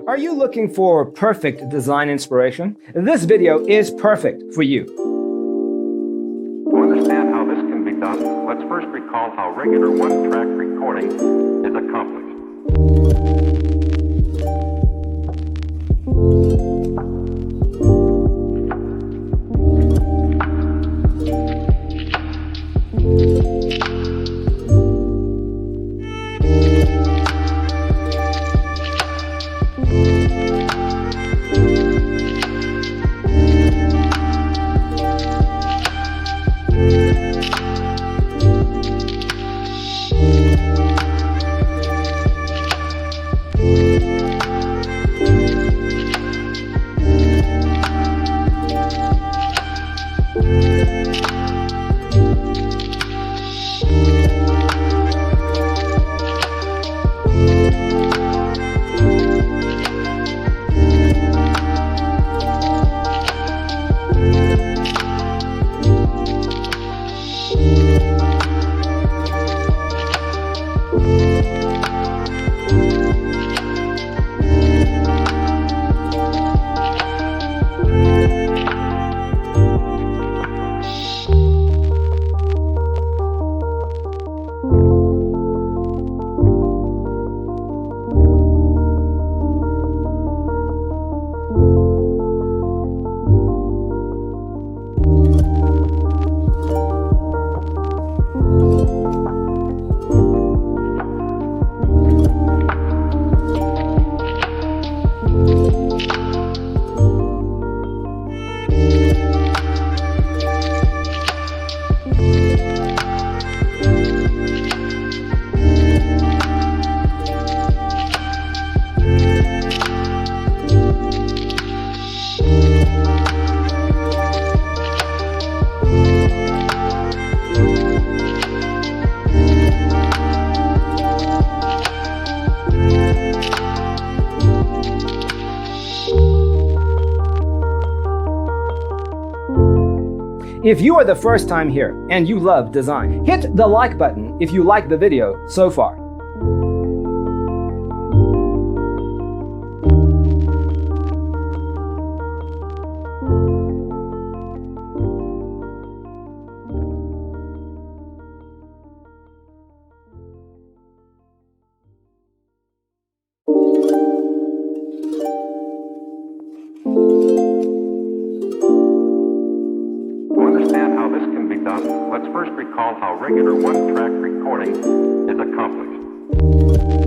Are you looking for perfect design inspiration? This video is perfect for you. To understand how this can be done, let's first recall how regular one-track recording is accomplished. If you are the first time here and you love design, hit the like button if you like the video so far. Let's first recall how regular one-track recording is accomplished.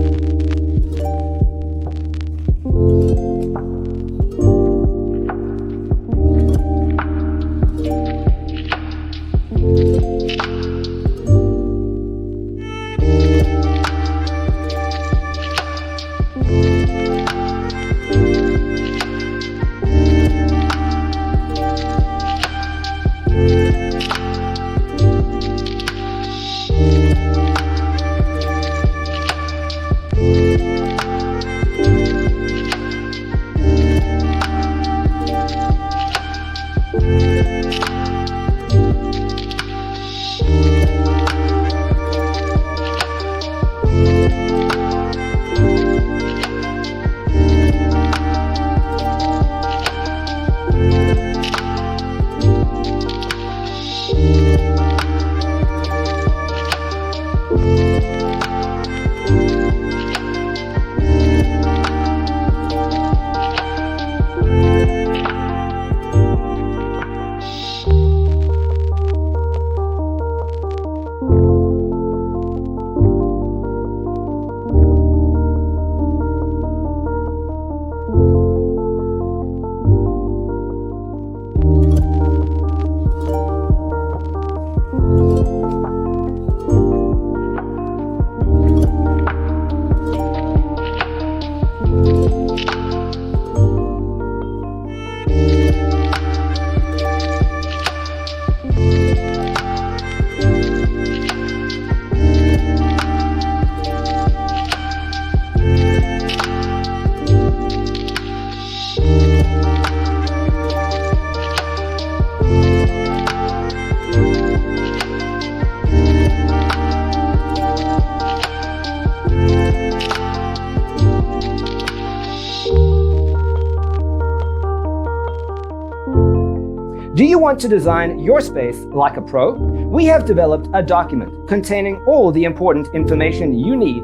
Do you want to design your space like a pro? We have developed a document containing all the important information you need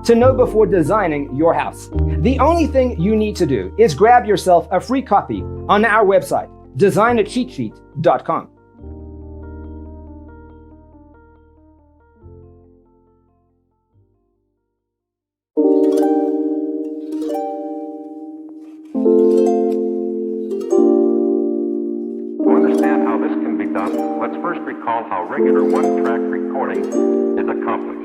to know before designing your house. The only thing you need to do is grab yourself a free copy on our website, designercheatsheet.com. To understand how this can be done, let's first recall how regular one-track recording is accomplished.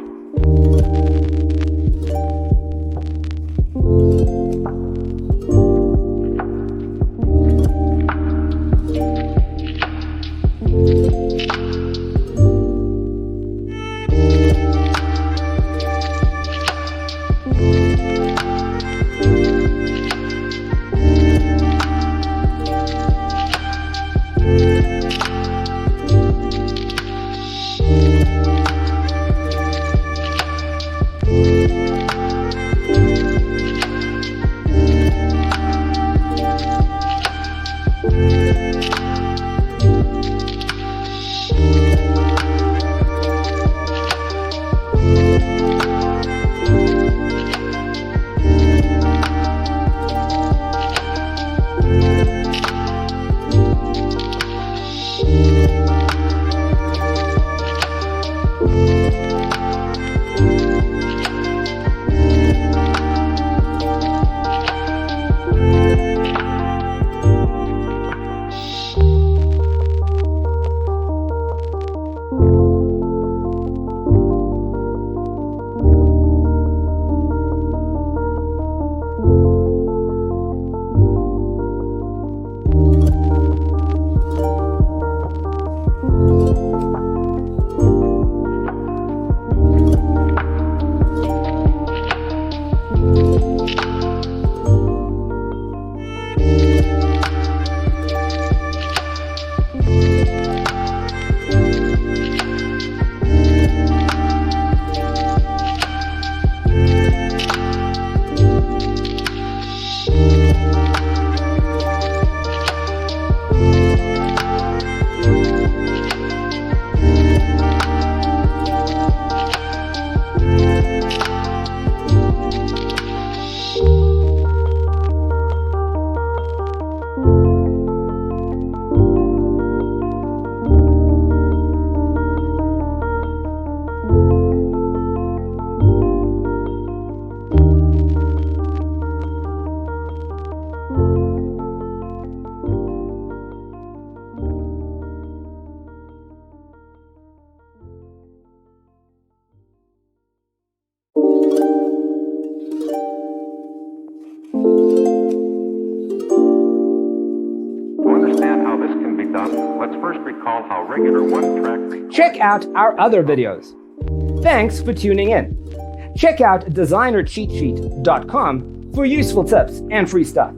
Let's first recall how regular one-track... Check out our other videos. Thanks for tuning in. Check out designercheatsheet.com for useful tips and free stuff.